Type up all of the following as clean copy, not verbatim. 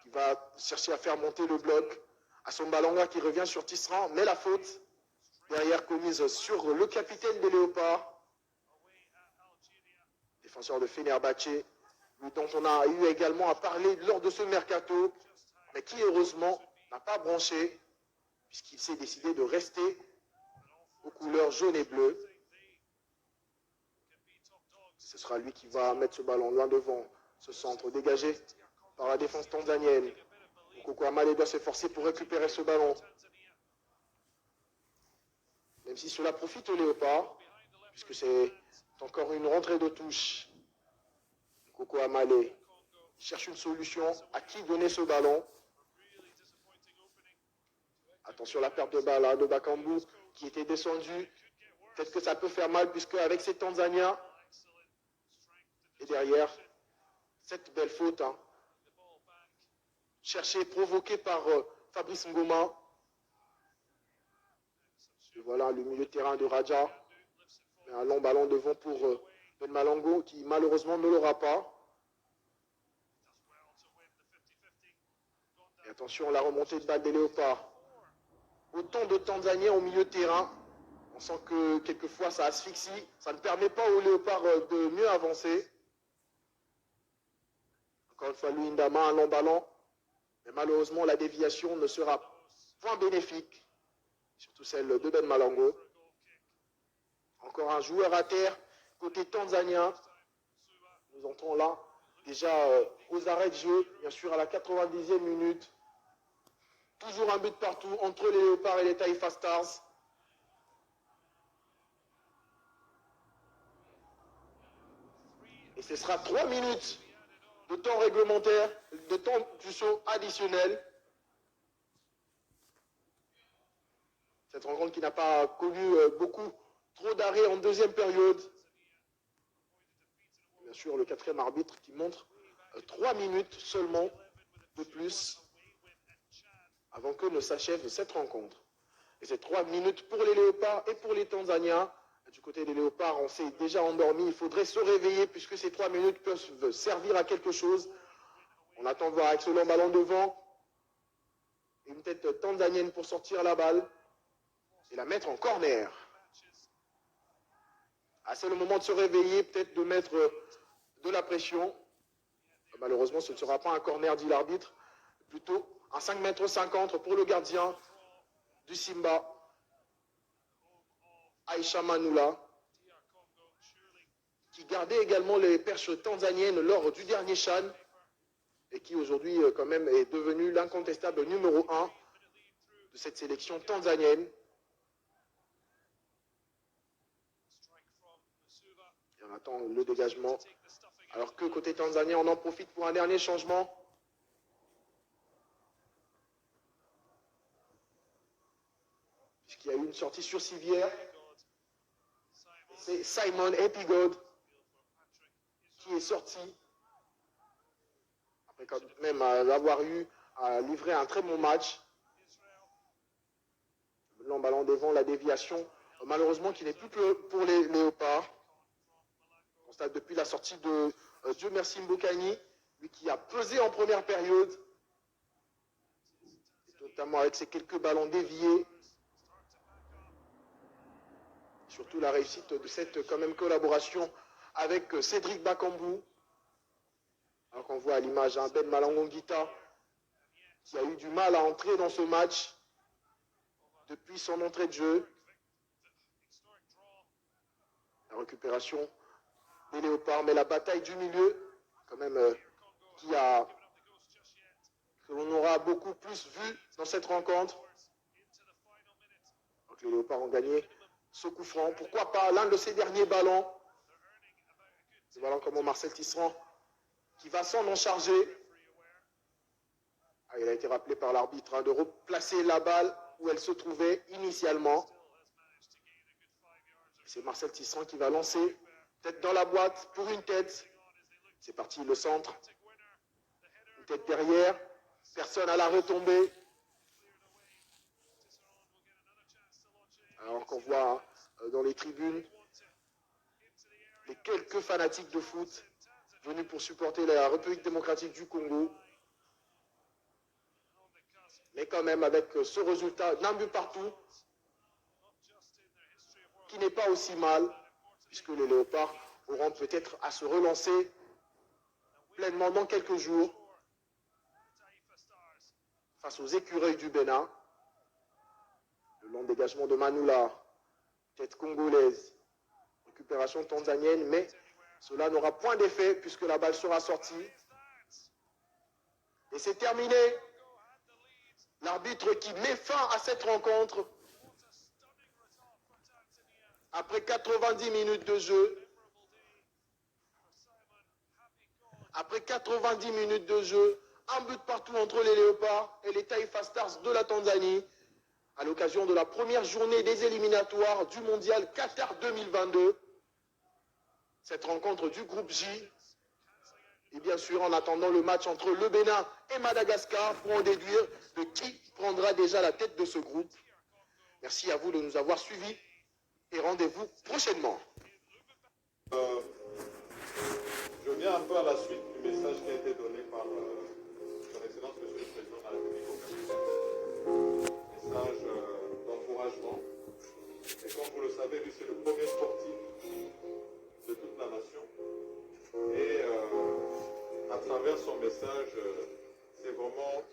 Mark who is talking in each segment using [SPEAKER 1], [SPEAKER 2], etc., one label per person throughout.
[SPEAKER 1] qui va chercher à faire monter le bloc. À son Balanga qui revient sur Tisserand, mais la faute derrière commise sur le capitaine des Léopards, défenseur de Fenerbahçe, dont on a eu également à parler lors de ce mercato, mais qui heureusement n'a pas branché, puisqu'il s'est décidé de rester aux couleurs jaune et bleu. Ce sera lui qui va mettre ce ballon loin devant, ce centre dégagé par la défense tanzanienne. Koko Amale doit s'efforcer pour récupérer ce ballon. Même si cela profite au Léopard, puisque c'est encore une rentrée de touche. Koko Amale cherche une solution. À qui donner ce ballon? Attention à la perte de balle là, de Bakambu qui était descendu. Peut-être que ça peut faire mal, puisque avec ces Tanzaniens, et derrière, cette belle faute, hein, cherchée, provoquée par Fabrice Ngoma. Et voilà le milieu de terrain de Raja. Un long ballon devant pour Ben Malango, qui malheureusement ne l'aura pas. Et attention, la remontée de balle des Léopards. Autant de Tanzaniens au milieu de terrain. On sent que quelquefois ça asphyxie. Ça ne permet pas aux Léopards de mieux avancer. Encore une fois, Louis Ndama, un long ballon. Mais malheureusement, la déviation ne sera point bénéfique. Surtout celle de Ben Malango. Encore un joueur à terre, côté tanzanien. Nous entrons là, déjà aux arrêts de jeu, bien sûr à la 90e minute. Toujours un but partout entre les Léopards et les Taifa Stars. Et ce sera 3 minutes de temps réglementaire, de temps du saut additionnel. Cette rencontre qui n'a pas connu trop d'arrêts en deuxième période. Bien sûr, le quatrième arbitre qui montre 3 minutes seulement de plus avant que ne s'achève cette rencontre. Et c'est 3 minutes pour les Léopards et pour les Tanzaniens. Du côté des Léopards, on s'est déjà endormi. Il faudrait se réveiller puisque ces 3 minutes peuvent servir à quelque chose. On attend de voir avec ce long ballon devant. Une tête tanzanienne pour sortir la balle et la mettre en corner. Ah, c'est le moment de se réveiller, peut-être de mettre de la pression. Malheureusement, ce ne sera pas un corner, dit l'arbitre. Plutôt un 5,50 m pour le gardien du Simba, Aisha Manula, qui gardait également les perches tanzaniennes lors du dernier Chan et qui aujourd'hui quand même est devenu l'incontestable numéro 1 de cette sélection tanzanienne. Et on attend le dégagement. Alors que côté tanzanien, on en profite pour un dernier changement. Puisqu'il y a eu une sortie sur civière. C'est Simon Epigod qui est sorti. Après quand même avoir eu à livrer un très bon match. Le long ballon devant, la déviation. Malheureusement, qui n'est plus que pour les Léopards. On constate depuis la sortie de Dieu merci Mbokani, lui qui a pesé en première période. Et notamment avec ses quelques ballons déviés. Surtout la réussite de cette quand même collaboration avec Cédric Bakambu. Alors qu'on voit à l'image Ben Malangongita qui a eu du mal à entrer dans ce match depuis son entrée de jeu. La récupération des Léopards, mais la bataille du milieu, quand même, que l'on aura beaucoup plus vu dans cette rencontre. Donc les Léopards ont gagné ce coup franc. Pourquoi pas l'un de ces derniers ballons. Et voilà comment Marcel Tisserand qui va s'en charger. Ah, il a été rappelé par l'arbitre de replacer la balle où elle se trouvait initialement. C'est Marcel Tisserand qui va lancer. Tête dans la boîte pour une tête. C'est parti, le centre. Une tête derrière. Personne à la retombée. Alors qu'on voit dans les tribunes les quelques fanatiques de foot venus pour supporter la République démocratique du Congo. Mais quand même, avec ce résultat d'un but partout, qui n'est pas aussi mal, puisque les Léopards auront peut-être à se relancer pleinement dans quelques jours face aux écureuils du Bénin. Le long dégagement de Manoula, tête congolaise, récupération tanzanienne, mais cela n'aura point d'effet puisque la balle sera sortie. Et c'est terminé. L'arbitre qui met fin à cette rencontre après 90 minutes de jeu. Après 90 minutes de jeu, un but partout entre les Léopards et les Taifa Stars de la Tanzanie à l'occasion de la première journée des éliminatoires du Mondial Qatar 2022. Cette rencontre du groupe J. Et bien sûr, en attendant le match entre le Bénin et Madagascar pour en déduire de qui prendra déjà la tête de ce groupe. Merci à vous de nous avoir suivis et rendez-vous prochainement.
[SPEAKER 2] Je viens un peu à la suite du message qui a été donné par son Excellence Monsieur le Président de la République au capitaine. Message d'encouragement. Et comme vous le savez, lui c'est le premier sportif de toute la nation. Et à travers son message, c'est vraiment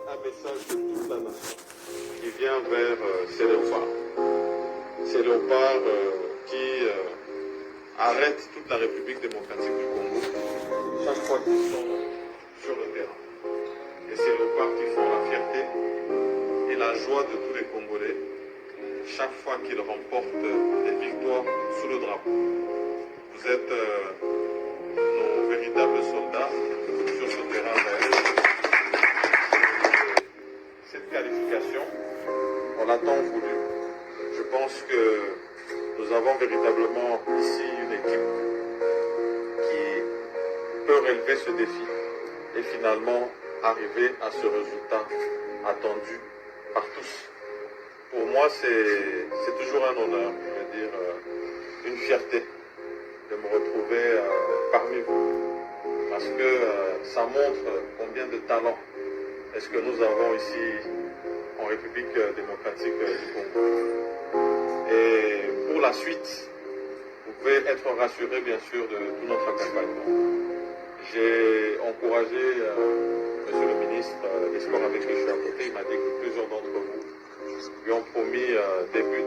[SPEAKER 2] un message de toute la nation qui vient vers ces léopards. Ces léopards qui arrêtent toute la République démocratique du Congo chaque fois qu'ils sont sur le terrain. Et ces léopards qui font la fierté et la joie de tous les Congolais chaque fois qu'ils remportent des victoires sous le drapeau. Vous êtes nos véritables soldats sur ce terrain. Cette qualification, on l'a tant voulu. Je pense que nous avons véritablement ici une équipe qui peut relever ce défi et finalement arriver à ce résultat attendu par tous. Pour moi, c'est toujours un honneur, je veux dire, une fierté de me retrouver parmi vous. Parce que ça montre combien de talent est-ce que nous avons ici en République démocratique du Congo. Et pour la suite, vous pouvez être rassurés bien sûr de tout notre accompagnement. J'ai encouragé Monsieur le ministre des Sports avec qui je suis à côté. Il m'a dit que plusieurs d'entre vous lui ont promis des buts,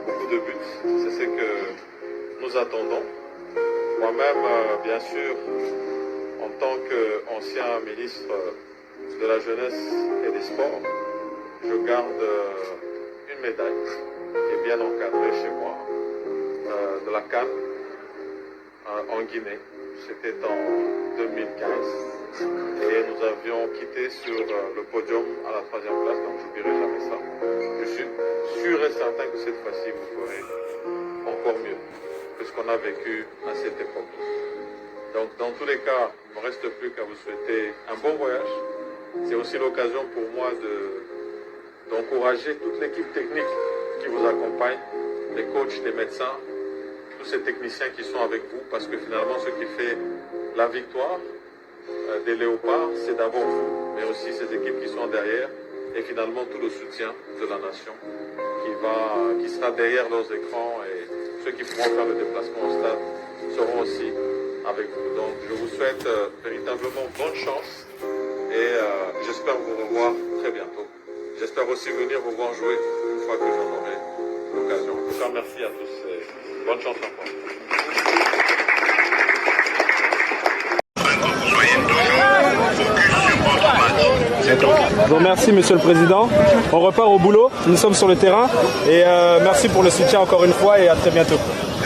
[SPEAKER 2] beaucoup de buts. C'est ce que nous attendons. Moi-même, bien sûr, en tant qu'ancien ministre de la Jeunesse et des Sports, je garde une médaille qui est bien encadrée chez moi, de la CAN en Guinée. C'était en 2015 et nous avions quitté sur le podium à la 3e place, donc je n'oublierai jamais ça. Je suis sûr et certain que cette fois-ci vous ferez encore mieux que ce qu'on a vécu à cette époque. Donc dans tous les cas, il ne me reste plus qu'à vous souhaiter un bon voyage. C'est aussi l'occasion pour moi d'encourager toute l'équipe technique qui vous accompagne, les coachs, les médecins, tous ces techniciens qui sont avec vous, parce que finalement ce qui fait la victoire des Léopards, c'est d'abord vous, mais aussi ces équipes qui sont derrière, et finalement tout le soutien de la nation qui sera derrière leurs écrans, et ceux qui pourront faire le déplacement au stade seront aussi avec vous. Donc je vous souhaite véritablement bonne chance et j'espère vous revoir très bientôt. J'espère aussi venir vous voir jouer une fois que j'en aurai l'occasion. En tout cas, merci à tous et bonne chance encore.
[SPEAKER 3] Je vous remercie, Monsieur le Président. On repart au boulot. Nous sommes sur le terrain et merci pour le soutien encore une fois et à très bientôt.